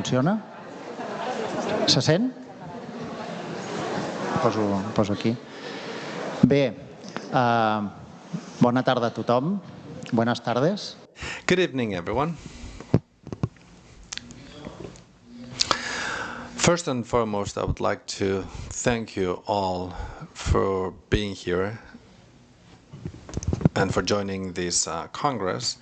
Funciona? Se sent? Poso aquí. Bé, bona tarda a tothom. Buenas tardes. Good evening, everyone. First and foremost, I would like to thank you all for being here and for joining this Congress.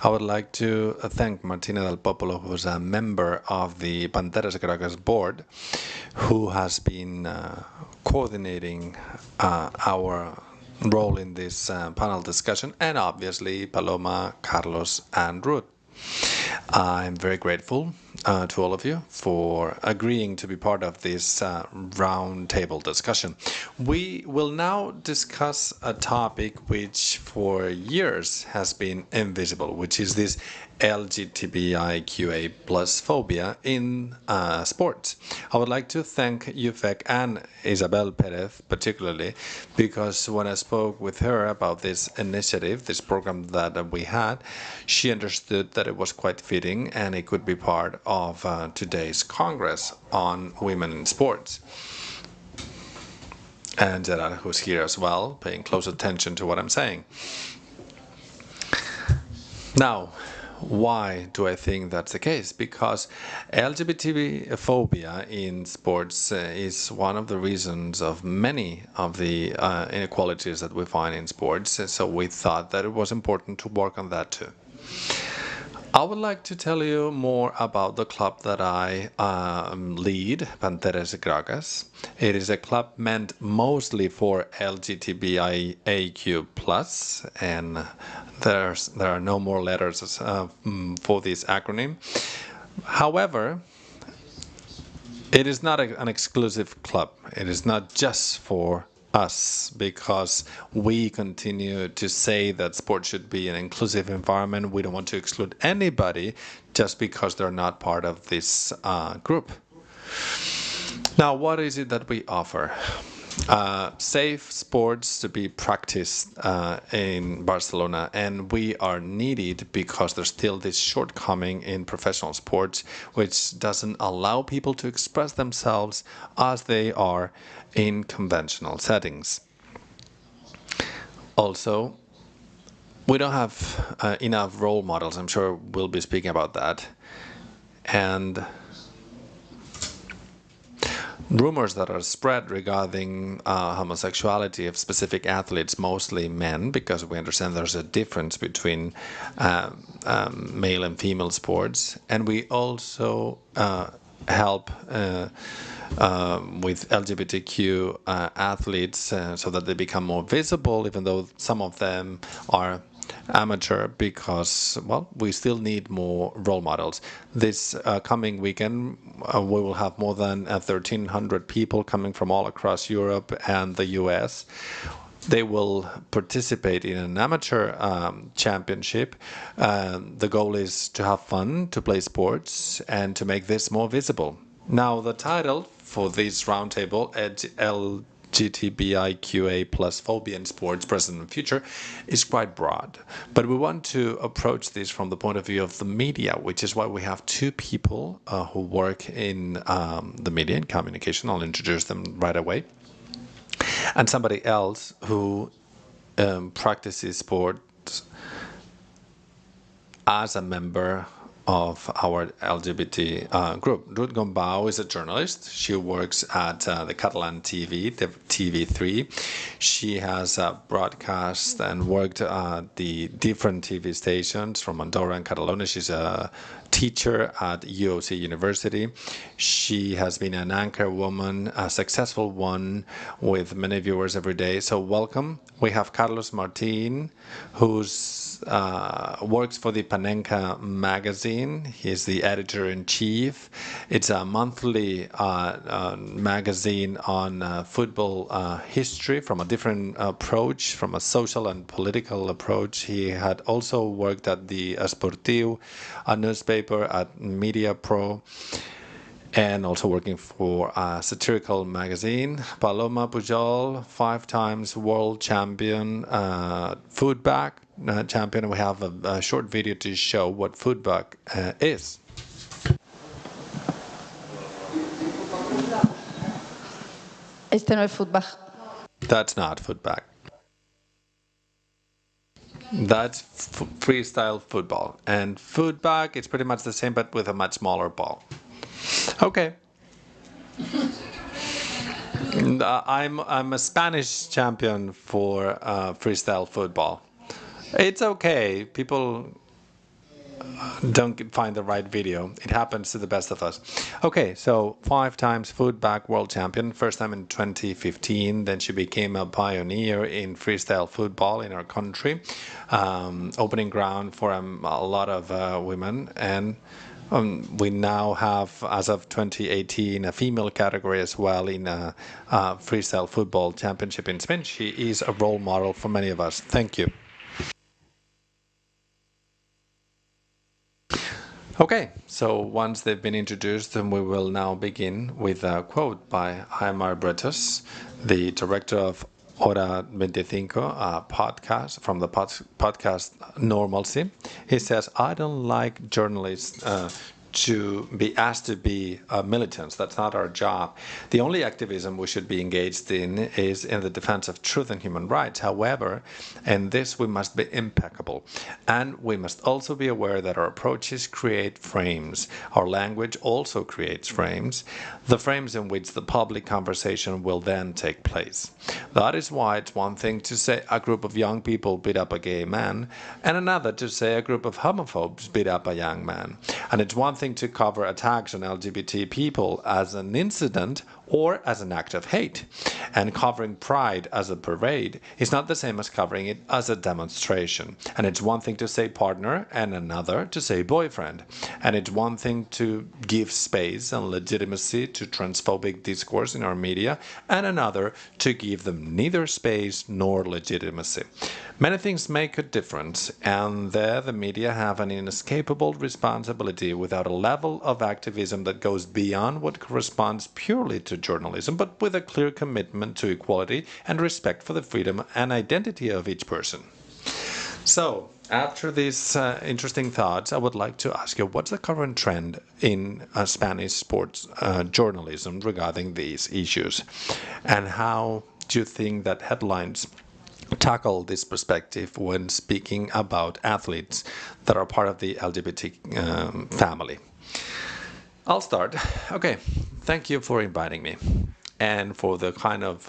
I would like to thank Martín del Popolo, who's a member of the Panteras Gragas board, who has been coordinating our role in this panel discussion, and obviously Paloma, Carlos, and Ruth. I'm very grateful to all of you for agreeing to be part of this roundtable discussion. We will now discuss a topic which for years has been invisible, which is this LGTBIQA+phobia in sports. I would like to thank Yufek and Isabel Perez particularly, because when I spoke with her about this initiative, this program that we had, she understood that it was quite fitting and it could be part of today's Congress on women in sports. And Gerard, who's here as well, paying close attention to what I'm saying. Now, why do I think that's the case? Because LGBT phobia in sports is one of the reasons of many of the inequalities that we find in sports. So we thought that it was important to work on that too. I would like to tell you more about the club that I lead, Panteras Gragas. It is a club meant mostly for LGTBIQA+, and there are no more letters for this acronym. However, it is not an exclusive club. It is not just for us, because we continue to say that sports should be an inclusive environment. We don't want to exclude anybody just because they're not part of this group. Now, what is it that we offer? Safe sports to be practiced in Barcelona, and we are needed because there's still this shortcoming in professional sports, which doesn't allow people to express themselves as they are in conventional settings. Also, we don't have enough role models. I'm sure we'll be speaking about that. And rumors that are spread regarding homosexuality of specific athletes, mostly men, because we understand there's a difference between male and female sports. And we also help with LGBTQ athletes so that they become more visible, even though some of them are amateur, because, well, we still need more role models. This coming weekend, we will have more than 1,300 people coming from all across Europe and the US. They will participate in an amateur championship. The goal is to have fun, to play sports, and to make this more visible. Now, the title for this roundtable, LGTBIQA+phobia in sports, present and future, is quite broad. But we want to approach this from the point of view of the media, which is why we have two people who work in the media and communication. I'll introduce them right away. And somebody else who practices sports as a member of our LGBT group. Ruth Gumbau is a journalist. She works at the Catalan TV, the TV3. She has broadcast and worked at the different TV stations from Andorra and Catalonia. She's a teacher at UOC University. She has been an anchor woman, a successful one with many viewers every day. So welcome. We have Carlos Martín, who's works for the Panenka magazine. He's the editor-in-chief. It's a monthly magazine on football history from a different approach, from a social and political approach. He had also worked at the Esportiu, a newspaper, at Media Pro, and also working for a satirical magazine. Paloma Pujol, 5 times world champion, footbag champion. We have a short video to show what footbag is. Este no es footbag. That's not footbag. That's freestyle football. And footbag, it's pretty much the same, but with a much smaller ball. Okay. I'm a Spanish champion for freestyle football. It's okay. People don't find the right video. It happens to the best of us. Okay, so 5 times footbag world champion. First time in 2015. Then she became a pioneer in freestyle football in our country, opening ground for a lot of women. And we now have, as of 2018, a female category as well in a freestyle football championship in Spain. She is a role model for many of us. Thank you. Okay, so once they've been introduced, then we will now begin with a quote by Aymar Bretos, the director of Hora 25, a podcast from the podcast Normalcy. He says, I don't like journalists to be asked to be militants. That's not our job. The only activism we should be engaged in is in the defense of truth and human rights. However, in this we must be impeccable. And we must also be aware that our approaches create frames. Our language also creates frames, the frames in which the public conversation will then take place. That is why it's one thing to say a group of young people beat up a gay man, and another to say a group of homophobes beat up a young man. And it's one thing to cover attacks on LGBT people as an incident or as an act of hate. And covering Pride as a parade is not the same as covering it as a demonstration. And it's one thing to say partner and another to say boyfriend. And it's one thing to give space and legitimacy to transphobic discourse in our media, and another to give them neither space nor legitimacy. Many things make a difference, and there the media have an inescapable responsibility without a level of activism that goes beyond what corresponds purely to journalism, but with a clear commitment to equality and respect for the freedom and identity of each person. So, after these interesting thoughts, I would like to ask you, what's the current trend in Spanish sports journalism regarding these issues? And how do you think that headlines tackle this perspective when speaking about athletes that are part of the LGBT family? I'll start. Okay, thank you for inviting me and for the kind of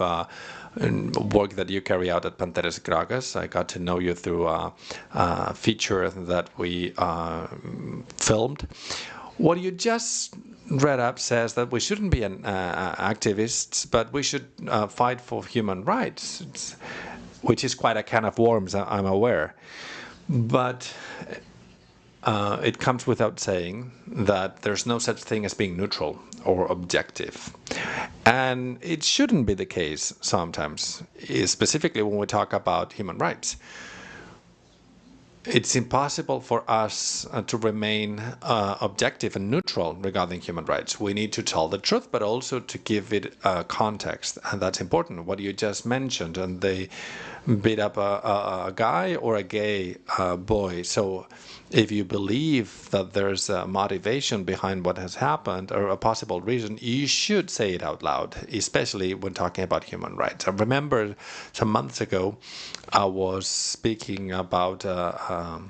work that you carry out at Panteras Gragas. I got to know you through a feature that we filmed. What you just read up says that we shouldn't be activists, but we should fight for human rights, which is quite a can of worms, I'm aware. But it comes without saying that there's no such thing as being neutral or objective. And it shouldn't be the case sometimes, specifically when we talk about human rights. It's impossible for us to remain objective and neutral regarding human rights. We need to tell the truth, but also to give it context, and that's important. What you just mentioned, and they beat up a guy or a gay boy. So if you believe that there's a motivation behind what has happened or a possible reason, you should say it out loud, especially when talking about human rights. I remember some months ago, I was speaking about a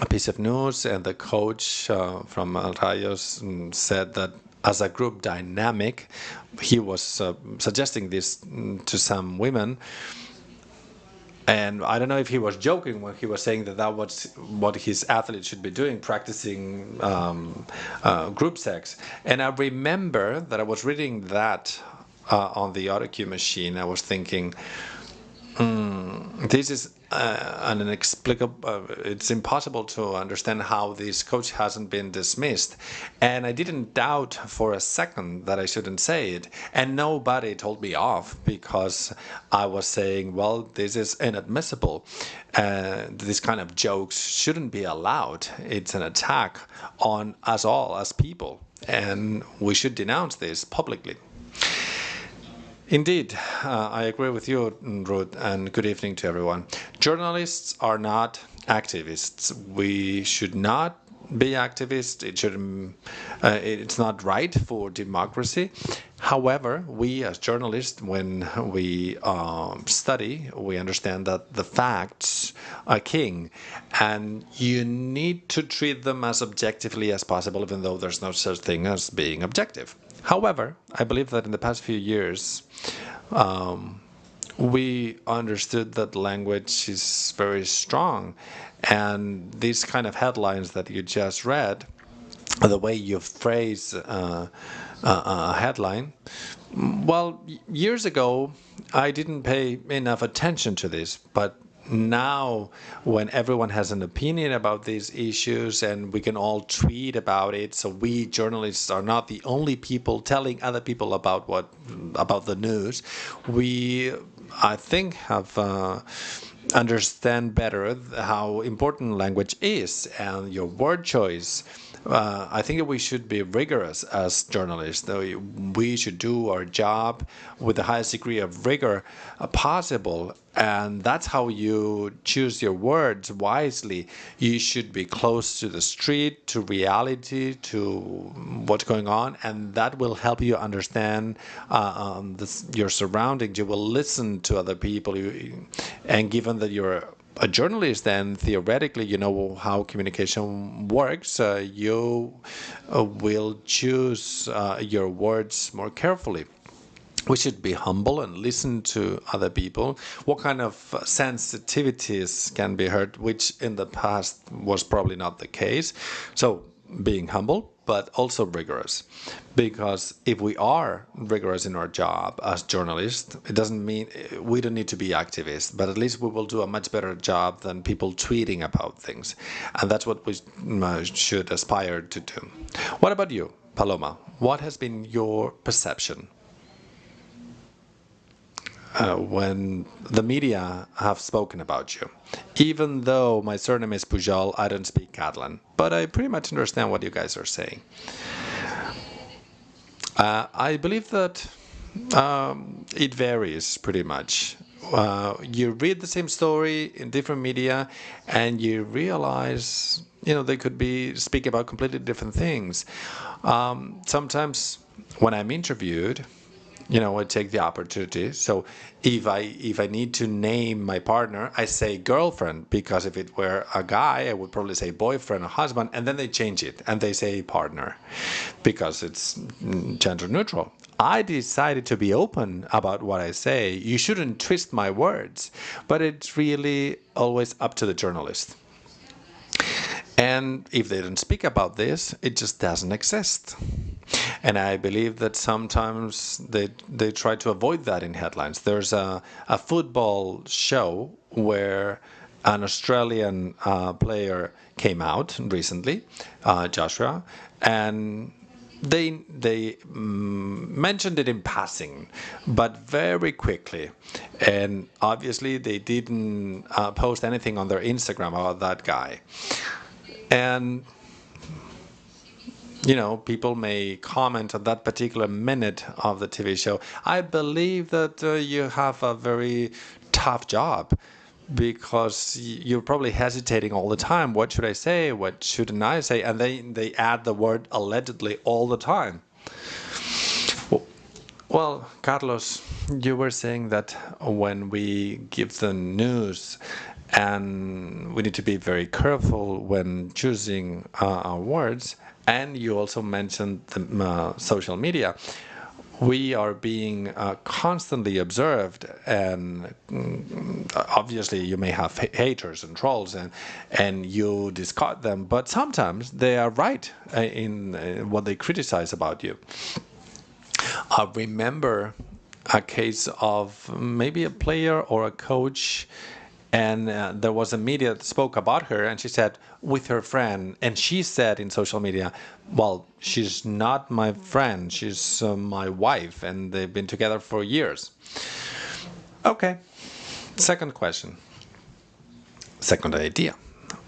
piece of news, and the coach from Rayos said that as a group dynamic, he was suggesting this to some women. And I don't know if he was joking when he was saying that that was what his athletes should be doing, practicing group sex. And I remember that I was reading that on the autocue machine. I was thinking, this is an inexplicable, it's impossible to understand how this coach hasn't been dismissed. And I didn't doubt for a second that I shouldn't say it. And nobody told me off because I was saying, well, this is inadmissible. This kind of jokes shouldn't be allowed. It's an attack on us all as people. And we should denounce this publicly. Indeed, I agree with you, Ruth, and good evening to everyone. Journalists are not activists. We should not be activist. It shouldn't. It's not right for democracy. However, we as journalists, when we study, we understand that the facts are king, and you need to treat them as objectively as possible, even though there's no such thing as being objective. However, I believe that in the past few years, we understood that language is very strong, and these kind of headlines that you just read, the way you phrase a headline, well, years ago, I didn't pay enough attention to this, but now when everyone has an opinion about these issues and we can all tweet about it, so we journalists are not the only people telling other people about the news, we, I think, have understand better how important language is and your word choice. I think that we should be rigorous as journalists. We should do our job with the highest degree of rigor possible. And that's how you choose your words wisely. You should be close to the street, to reality, to what's going on, and that will help you understand your surroundings. You will listen to other people. And given that you're a journalist, then theoretically you know how communication works. You will choose your words more carefully. We should be humble and listen to other people. What kind of sensitivities can be heard, which in the past was probably not the case. So being humble, but also rigorous. Because if we are rigorous in our job as journalists, it doesn't mean we don't need to be activists, but at least we will do a much better job than people tweeting about things. And that's what we should aspire to do. What about you, Paloma? What has been your perception when the media have spoken about you? Even though my surname is Pujol, I don't speak Catalan, but I pretty much understand what you guys are saying. I believe that it varies pretty much. You read the same story in different media, and you realize, they could be speaking about completely different things. Sometimes when I'm interviewed, I take the opportunity. So if I need to name my partner, I say girlfriend, because if it were a guy, I would probably say boyfriend or husband, and then they change it and they say partner because it's gender neutral. I decided to be open about what I say. You shouldn't twist my words, but it's really always up to the journalist. And if they don't speak about this, it just doesn't exist. And I believe that sometimes they try to avoid that in headlines. There's a football show where an Australian player came out recently, Joshua, and they mentioned it in passing, but very quickly. And obviously they didn't post anything on their Instagram about that guy. And people may comment on that particular minute of the TV show. I believe that you have a very tough job, because you're probably hesitating all the time. What should I say? What shouldn't I say? And they add the word allegedly all the time. Well, Carlos, you were saying that when we give the news, and we need to be very careful when choosing our words. And you also mentioned the social media. We are being constantly observed, and obviously you may have haters and trolls, and you discard them, but sometimes they are right in what they criticize about you. I remember a case of maybe a player or a coach, and there was a media that spoke about her, and she said, with her friend, and she said in social media, well, she's not my friend, she's my wife, and they've been together for years. Okay, second question. Second idea,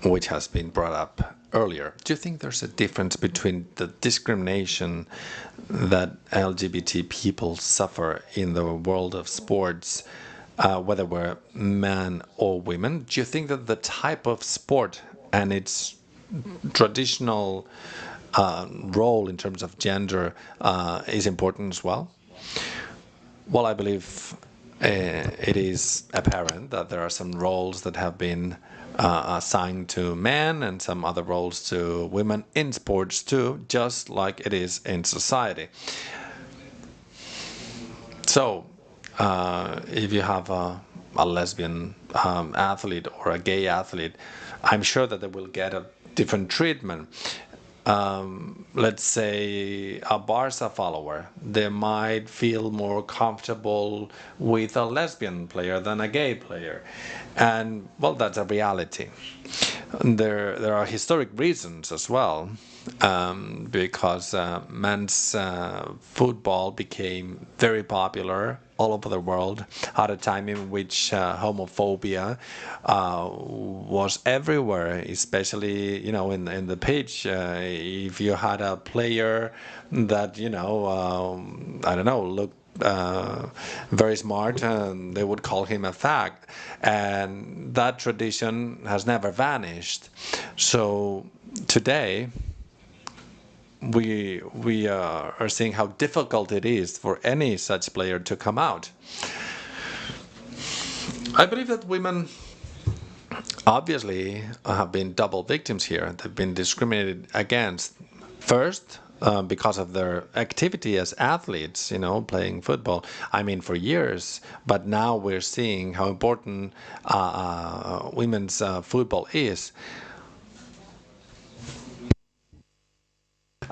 which has been brought up earlier. Do you think there's a difference between the discrimination that LGBT people suffer in the world of sports, whether we're men or women? Do you think that the type of sport and its traditional role in terms of gender is important as well? Well, I believe it is apparent that there are some roles that have been assigned to men and some other roles to women in sports too, just like it is in society. So, if you have a lesbian athlete or a gay athlete, I'm sure that they will get a different treatment. Let's say a Barca follower, they might feel more comfortable with a lesbian player than a gay player. And, well, that's a reality. There are historic reasons as well, because men's football became very popular all over the world at a time in which homophobia was everywhere, especially, in the pitch. If you had a player that, I don't know, looked very smart, and they would call him a fag, and that tradition has never vanished. So today we are seeing how difficult it is for any such player to come out. I believe that women obviously have been double victims here. They've been discriminated against. First, because of their activity as athletes, playing football. I mean, for years. But now we're seeing how important women's football is.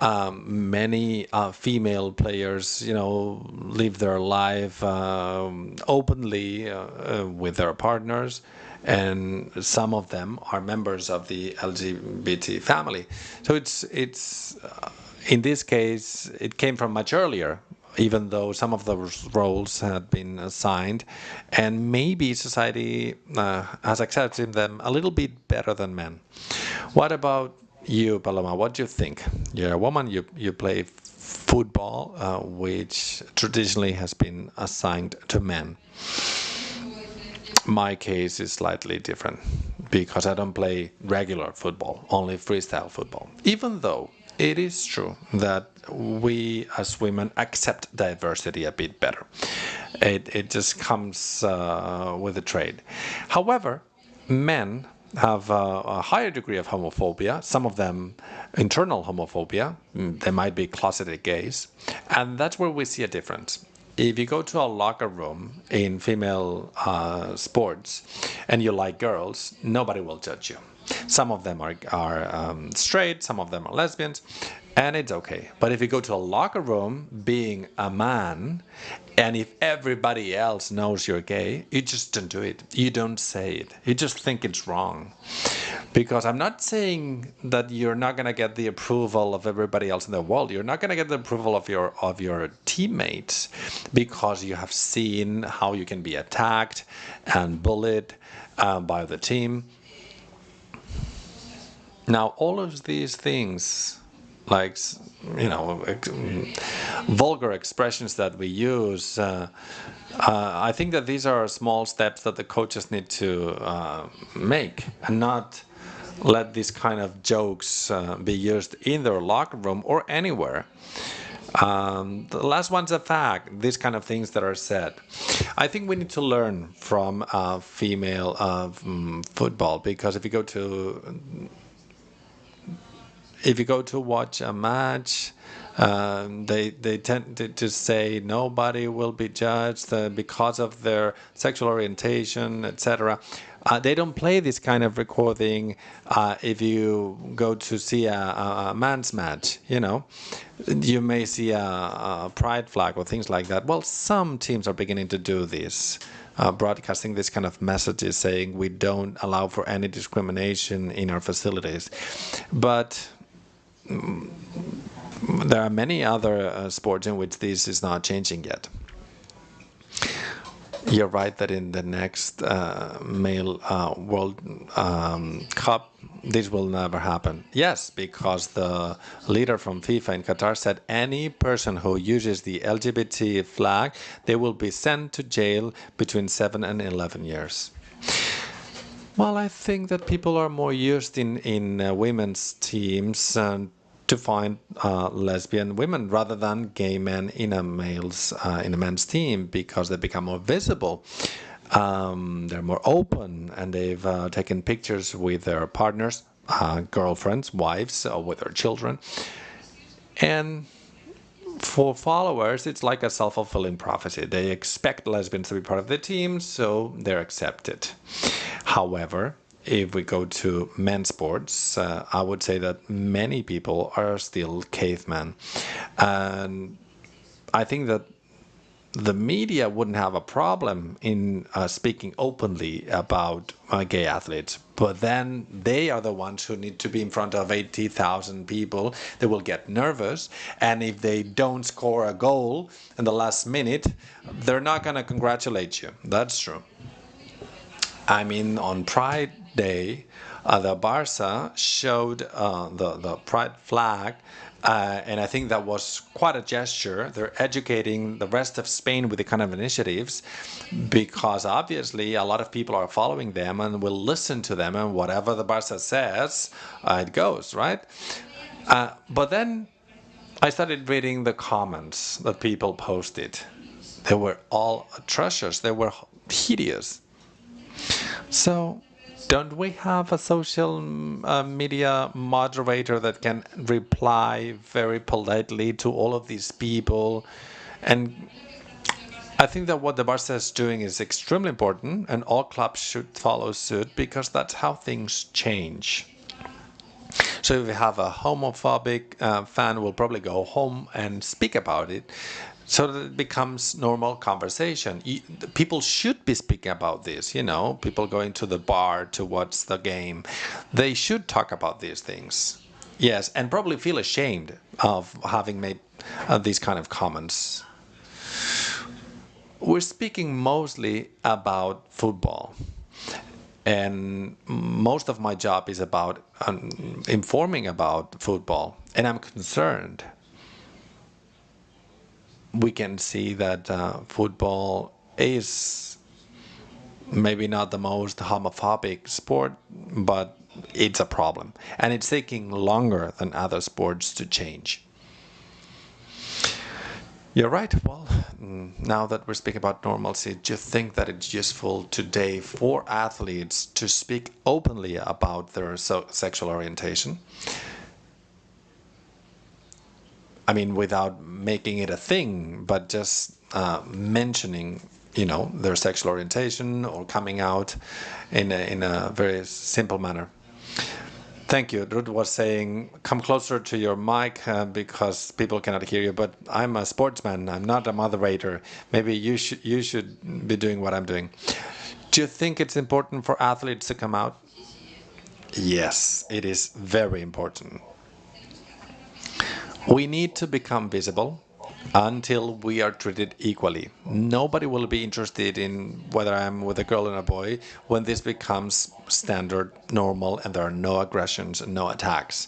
Many female players, live their life openly with their partners, and some of them are members of the LGBT family. So it's in this case, it came from much earlier, even though some of those roles had been assigned, and maybe society has accepted them a little bit better than men. What about you, Paloma? What do you think? You're a woman, you play football, which traditionally has been assigned to men. My case is slightly different because I don't play regular football, only freestyle football. Even though it is true that we as women accept diversity a bit better. It just comes with the trade. However, men have a higher degree of homophobia, some of them internal homophobia. They might be closeted gays, and that's where we see a difference. If you go to a locker room in female sports and you like girls, nobody will judge you. Some of them are straight, some of them are lesbians, and it's okay. But if you go to a locker room being a man, and if everybody else knows you're gay, you just don't do it. You don't say it. You just think it's wrong. Because I'm not saying that you're not going to get the approval of everybody else in the world. You're not going to get the approval of your teammates because you have seen how you can be attacked and bullied by the team. Now, all of these things, like, vulgar expressions that we use, I think that these are small steps that the coaches need to make, and not let these kind of jokes be used in their locker room or anywhere. The last one's a fact, these kind of things that are said. I think we need to learn from female football, because if you go to watch a match, they tend to say nobody will be judged because of their sexual orientation, etc. They don't play this kind of recording if you go to see a man's match. You may see a pride flag or things like that. Well, some teams are beginning to do this. Broadcasting this kind of messages saying we don't allow for any discrimination in our facilities. But there are many other sports in which this is not changing yet. You're right that in the next male World Cup, this will never happen. Yes, because the leader from FIFA in Qatar said any person who uses the LGBT flag, they will be sent to jail between 7 and 11 years. Well, I think that people are more used in women's teams to find lesbian women rather than gay men in a men's team because they become more visible. They're more open and they've taken pictures with their partners, girlfriends, wives, or with their children. And for followers, it's like a self-fulfilling prophecy. They expect lesbians to be part of the team, so they're accepted. However, if we go to men's sports, I would say that many people are still cavemen. And I think that the media wouldn't have a problem in speaking openly about gay athletes, but then they are the ones who need to be in front of 80,000 people. They will get nervous, and if they don't score a goal in the last minute, they're not going to congratulate you. That's true. I mean, on Pride Day, the Barca showed the Pride flag, and I think that was quite a gesture. They're educating the rest of Spain with the kind of initiatives because obviously a lot of people are following them and will listen to them, and whatever the Barca says, it goes, right? But then I started reading the comments that people posted. They were all atrocious. They were hideous. So, don't we have a social media moderator that can reply very politely to all of these people? And I think that what the Barca is doing is extremely important, and all clubs should follow suit because that's how things change. So if we have a homophobic fan, will probably go home and speak about it, so that it becomes normal conversation. People should be speaking about this, people going to the bar to watch the game. They should talk about these things. Yes, and probably feel ashamed of having made these kind of comments. We're speaking mostly about football. And most of my job is about informing about football. And I'm concerned. We can see that football is maybe not the most homophobic sport, but it's a problem. And it's taking longer than other sports to change. You're right. Well, now that we're speaking about normalcy, do you think that it's useful today for athletes to speak openly about their sexual orientation? I mean, without making it a thing, but just mentioning, their sexual orientation or coming out in a very simple manner. Thank you. Ruth was saying, come closer to your mic because people cannot hear you. But I'm a sportsman. I'm not a moderator. Maybe you should be doing what I'm doing. Do you think it's important for athletes to come out? Yes, it is very important. We need to become visible until we are treated equally. Nobody will be interested in whether I'm with a girl and a boy when this becomes standard, normal, and there are no aggressions and no attacks.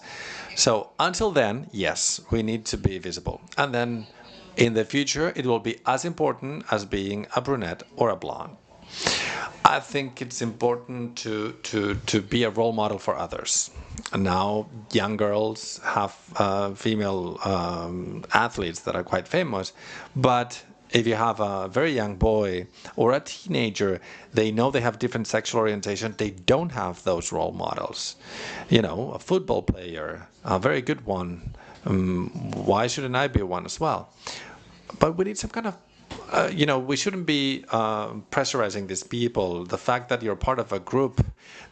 So until then, yes, we need to be visible. And then in the future, it will be as important as being a brunette or a blonde. I think it's important to be a role model for others. And now young girls have female athletes that are quite famous, but if you have a very young boy or a teenager, they know they have different sexual orientation, they don't have those role models. A football player, a very good one, why shouldn't I be one as well? But we need some kind of we shouldn't be pressurizing these people. The fact that you're part of a group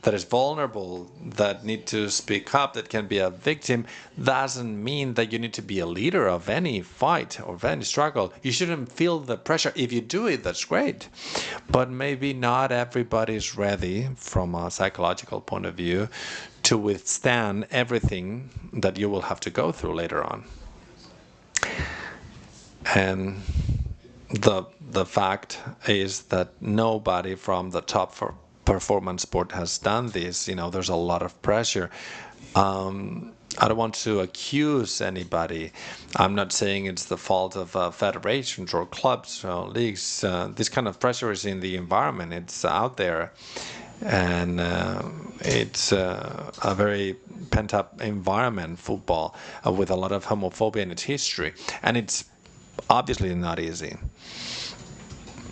that is vulnerable, that need to speak up, that can be a victim, doesn't mean that you need to be a leader of any fight or of any struggle. You shouldn't feel the pressure. If you do it, that's great. But maybe not everybody is ready from a psychological point of view to withstand everything that you will have to go through later on. And the fact is that nobody from the top performance sport has done this. There's a lot of pressure. I don't want to accuse anybody. I'm not saying it's the fault of federations or clubs or leagues. This kind of pressure is in the environment. It's out there. and it's a very pent-up environment, football, with a lot of homophobia in its history, and it's obviously not easy.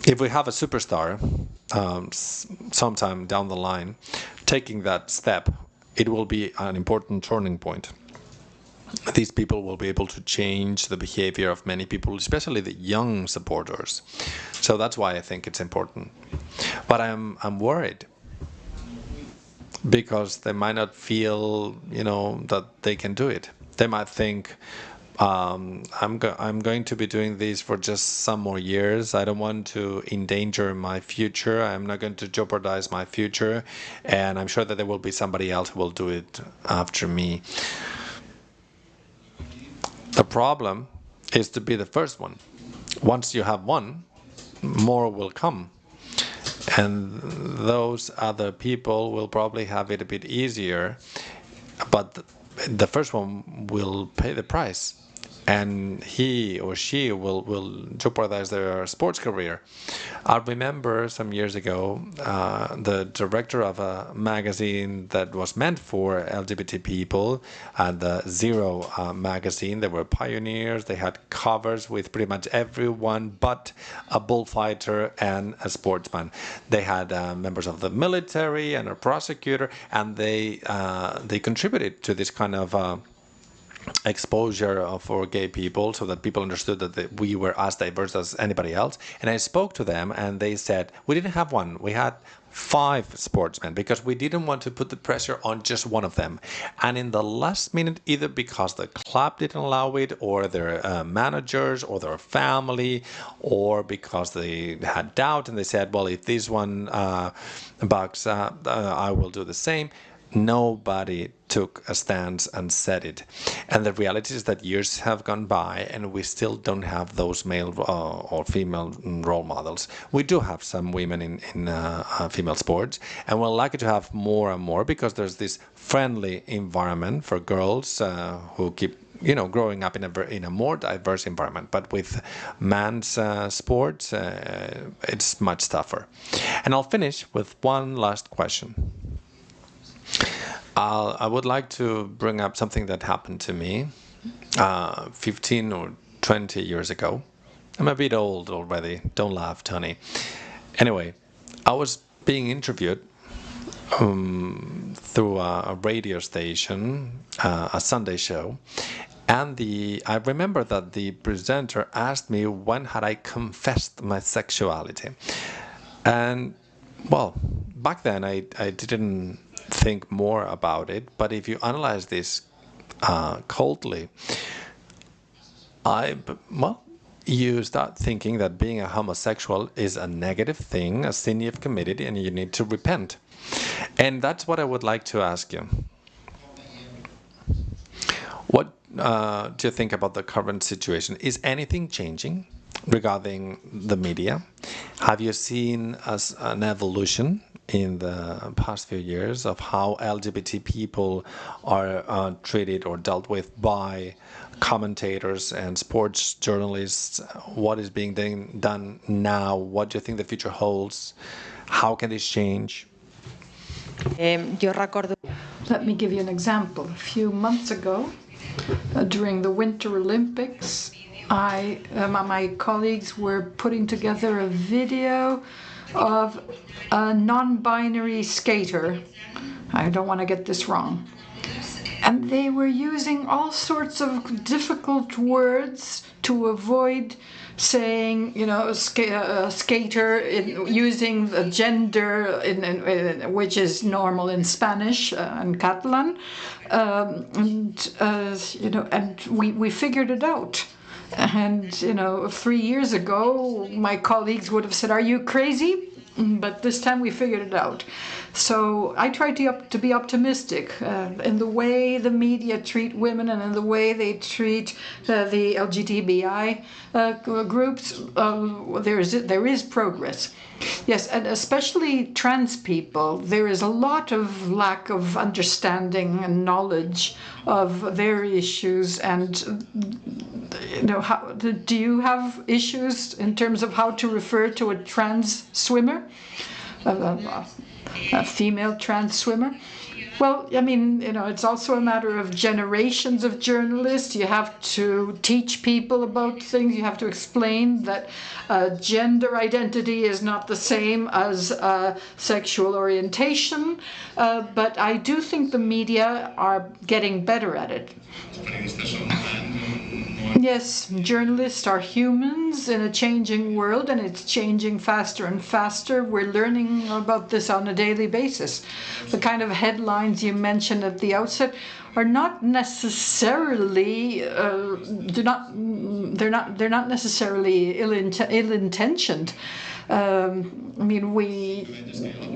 If we have a superstar sometime down the line taking that step, it will be an important turning point. These people will be able to change the behavior of many people, especially the young supporters. So that's why I think it's important. But I'm worried because they might not feel, that they can do it. They might think, I'm going to be doing this for just some more years. I don't want to endanger my future. I'm not going to jeopardize my future. And I'm sure that there will be somebody else who will do it after me. The problem is to be the first one. Once you have one, more will come. And those other people will probably have it a bit easier, but the first one will pay the price, and he or she will jeopardize their sports career. I remember some years ago, the director of a magazine that was meant for LGBT people, the Zero magazine. They were pioneers. They had covers with pretty much everyone but a bullfighter and a sportsman. They had members of the military and a prosecutor, and they contributed to this kind of exposure for gay people, so that people understood that we were as diverse as anybody else. And I spoke to them, and they said, we didn't have one, we had 5 sportsmen, because we didn't want to put the pressure on just one of them. And in the last minute, either because the club didn't allow it, or their managers, or their family, or because they had doubt, and they said, well, if this one bugs, I will do the same. Nobody took a stance and said it. And the reality is that years have gone by and we still don't have those male or female role models. We do have some women in female sports, and we're lucky to have more and more, because there's this friendly environment for girls who keep growing up in a more diverse environment. But with men's sports, it's much tougher. And I'll finish with one last question. I would like to bring up something that happened to me 15 or 20 years ago. I'm a bit old already. Don't laugh, Tony. Anyway, I was being interviewed through a radio station, a Sunday show, and I remember that the presenter asked me when had I confessed my sexuality. And, well, back then I didn't think more about it, but if you analyze this coldly, you start thinking that being a homosexual is a negative thing, a sin you've committed, and you need to repent. And that's what I would like to ask you. What do you think about the current situation? Is anything changing regarding the media? Have you seen an evolution in the past few years of how LGBT people are treated or dealt with by commentators and sports journalists? What is being done now? What do you think the future holds? How can this change? Let me give you an example. A few months ago, during the Winter Olympics, my colleagues were putting together a video of a non-binary skater. I don't want to get this wrong. And they were using all sorts of difficult words to avoid saying, a skater, using the gender which is normal in Spanish and Catalan, and we figured it out. And 3 years ago, my colleagues would have said, "Are you crazy?" But this time we figured it out. So I try to be optimistic in the way the media treat women and in the way they treat the LGTBI groups. There is progress. Yes, and especially trans people, there is a lot of lack of understanding and knowledge of their issues. And do you have issues in terms of how to refer to a trans swimmer? a female trans swimmer. Well, I mean, it's also a matter of generations of journalists. You have to teach people about things. You have to explain that gender identity is not the same as sexual orientation. But I do think the media are getting better at it. Yes, journalists are humans in a changing world, and it's changing faster and faster. We're learning about this on a daily basis. The kind of headlines you mentioned at the outset are not necessarily they're not necessarily ill-intentioned. I mean, we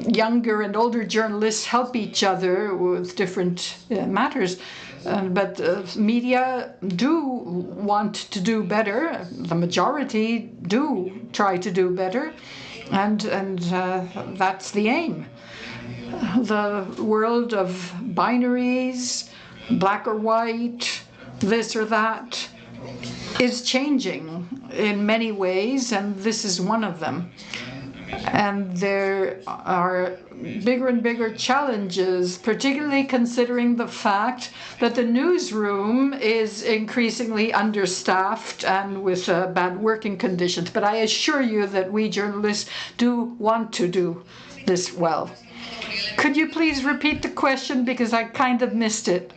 younger and older journalists help each other with different matters. But media do want to do better. The majority do try to do better, and that's the aim. The world of binaries, black or white, this or that, is changing in many ways, and this is one of them. And there are bigger and bigger challenges, particularly considering the fact that the newsroom is increasingly understaffed and with bad working conditions. But I assure you that we journalists do want to do this well. Could you please repeat the question, because I kind of missed it?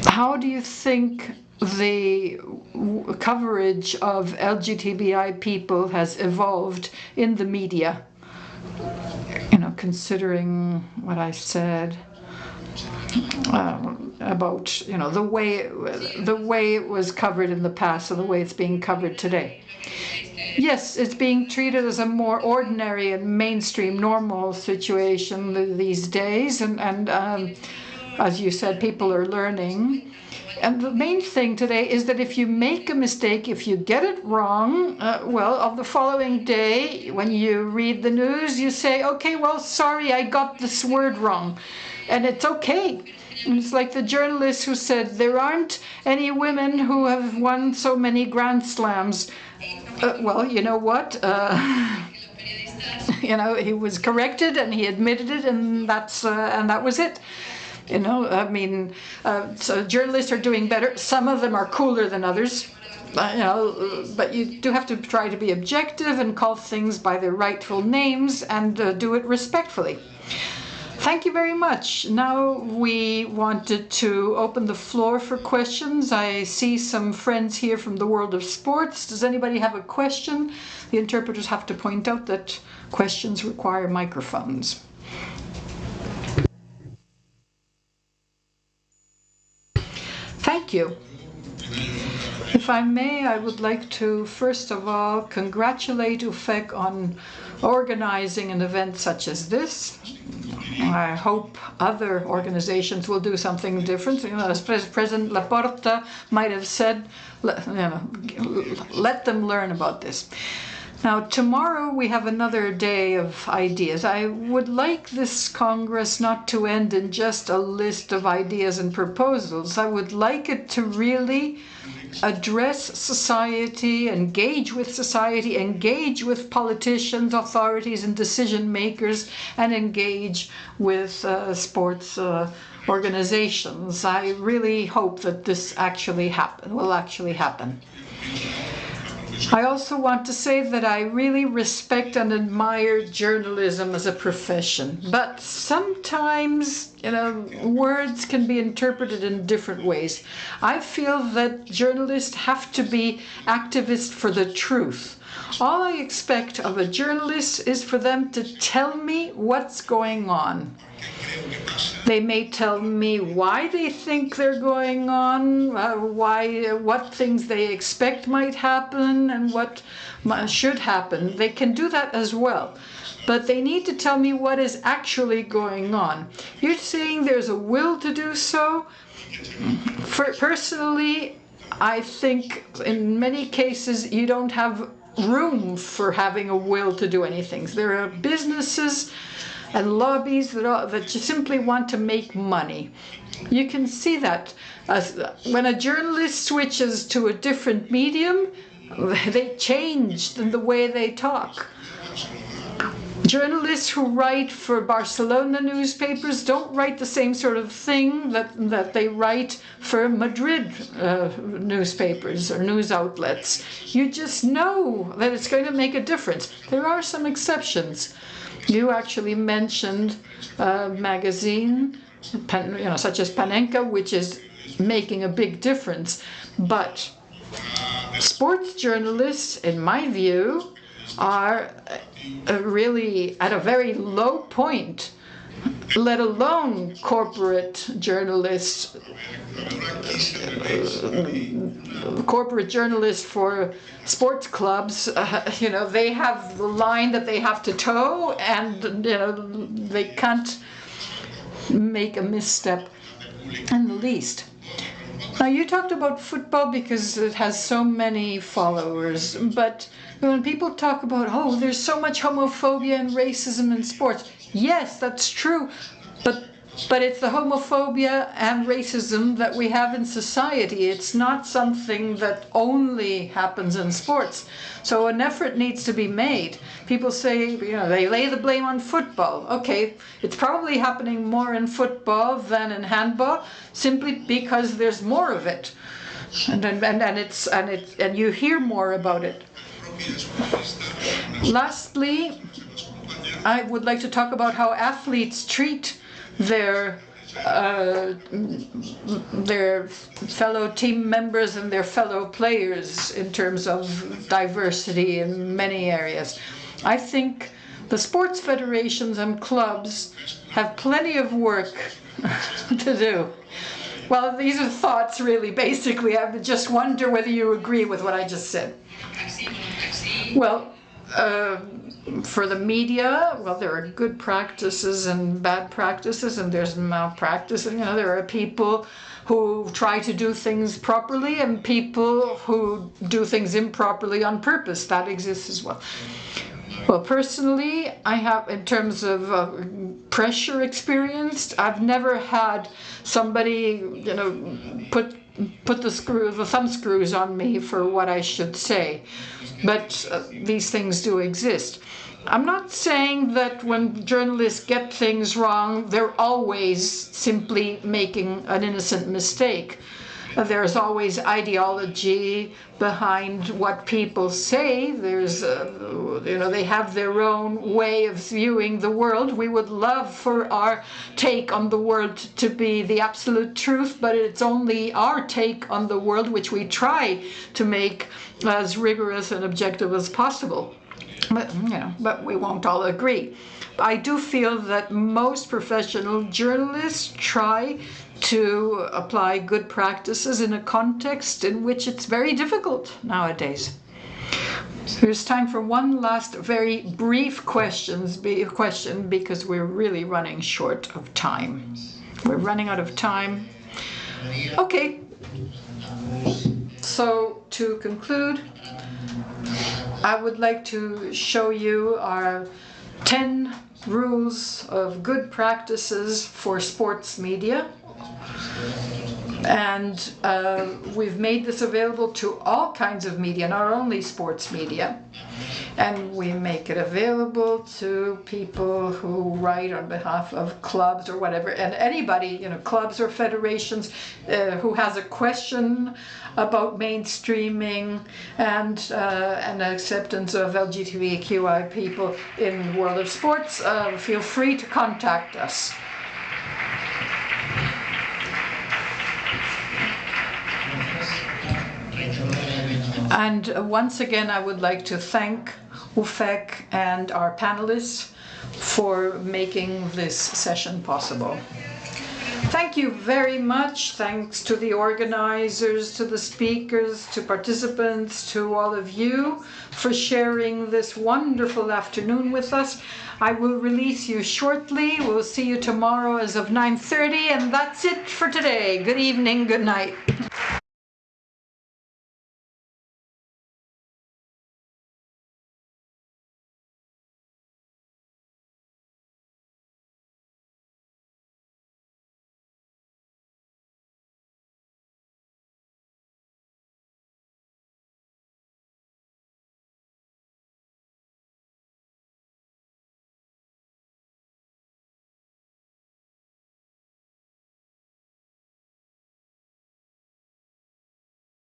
How do you think the coverage of LGTBI people has evolved in the media? Considering what I said about the way it was covered in the past and the way it's being covered today. Yes, it's being treated as a more ordinary and mainstream, normal situation these days, and as you said, people are learning. And the main thing today is that if you make a mistake, if you get it wrong, on the following day, when you read the news, you say, okay, well, sorry, I got this word wrong. And it's okay. And it's like the journalist who said, there aren't any women who have won so many Grand Slams. Well, you know what? He was corrected and he admitted it, and that was it. So journalists are doing better. Some of them are cooler than others, but you do have to try to be objective and call things by their rightful names and do it respectfully. Thank you very much. Now we wanted to open the floor for questions. I see some friends here from the world of sports. Does anybody have a question? The interpreters have to point out that questions require microphones. Thank you. If I may, I would like to first of all congratulate UFEC on organizing an event such as this. I hope other organizations will do something different. As President Laporta might have said, let them learn about this. Now, tomorrow we have another day of ideas. I would like this Congress not to end in just a list of ideas and proposals. I would like it to really address society, engage with politicians, authorities, and decision makers, and engage with sports organizations. I really hope that this will actually happen. I also want to say that I really respect and admire journalism as a profession, but sometimes, words can be interpreted in different ways. I feel that journalists have to be activists for the truth. All I expect of a journalist is for them to tell me what's going on. They may tell me why they think they're going on, what things they expect might happen, and what should happen. They can do that as well. But they need to tell me what is actually going on. You're saying there's a will to do so? Personally, I think in many cases you don't have room for having a will to do anything. There are businesses and lobbies that simply want to make money. You can see that when a journalist switches to a different medium, they change in the way they talk. Journalists who write for Barcelona newspapers don't write the same sort of thing that they write for Madrid newspapers or news outlets. You just know that it's going to make a difference. There are some exceptions. You actually mentioned a magazine, such as Panenka, which is making a big difference. But sports journalists, in my view, are really at a very low point, let alone corporate journalists. Corporate journalists for sports clubs, they have the line that they have to toe, and they can't make a misstep in the least. Now, you talked about football because it has so many followers, but when people talk about, oh, there's so much homophobia and racism in sports, yes, that's true, but it's the homophobia and racism that we have in society. It's not something that only happens in sports. So an effort needs to be made. People say, they lay the blame on football. Okay, it's probably happening more in football than in handball, simply because there's more of it, and you hear more about it. Lastly, I would like to talk about how athletes treat their fellow team members and their fellow players in terms of diversity in many areas. I think the sports federations and clubs have plenty of work to do. Well, these are thoughts, really, basically. I just wonder whether you agree with what I just said. Well, for the media, well, there are good practices and bad practices, and there's malpractice. And, there are people who try to do things properly and people who do things improperly on purpose. That exists as well. Well, personally, I have, in terms of pressure experienced, I've never had somebody, put the thumb screws on me for what I should say. But these things do exist. I'm not saying that when journalists get things wrong, they're always simply making an innocent mistake. There's always ideology behind what people say. There's, they have their own way of viewing the world. We would love for our take on the world to be the absolute truth, but it's only our take on the world which we try to make as rigorous and objective as possible. But we won't all agree. I do feel that most professional journalists try to apply good practices in a context in which it's very difficult nowadays. There's time for one last very brief question because we're really running short of time. We're running out of time. Okay, so to conclude, I would like to show you our 10 rules of good practices for sports media. And we've made this available to all kinds of media, not only sports media. And we make it available to people who write on behalf of clubs or whatever, and anybody, clubs or federations who has a question about mainstreaming and acceptance of LGTBIQI people in the world of sports. Feel free to contact us. And once again, I would like to thank UFEC and our panelists for making this session possible. Thank you very much. Thanks to the organizers, to the speakers, to participants, to all of you for sharing this wonderful afternoon with us. I will release you shortly. We'll see you tomorrow as of 9:30, and that's it for today. Good evening, good night.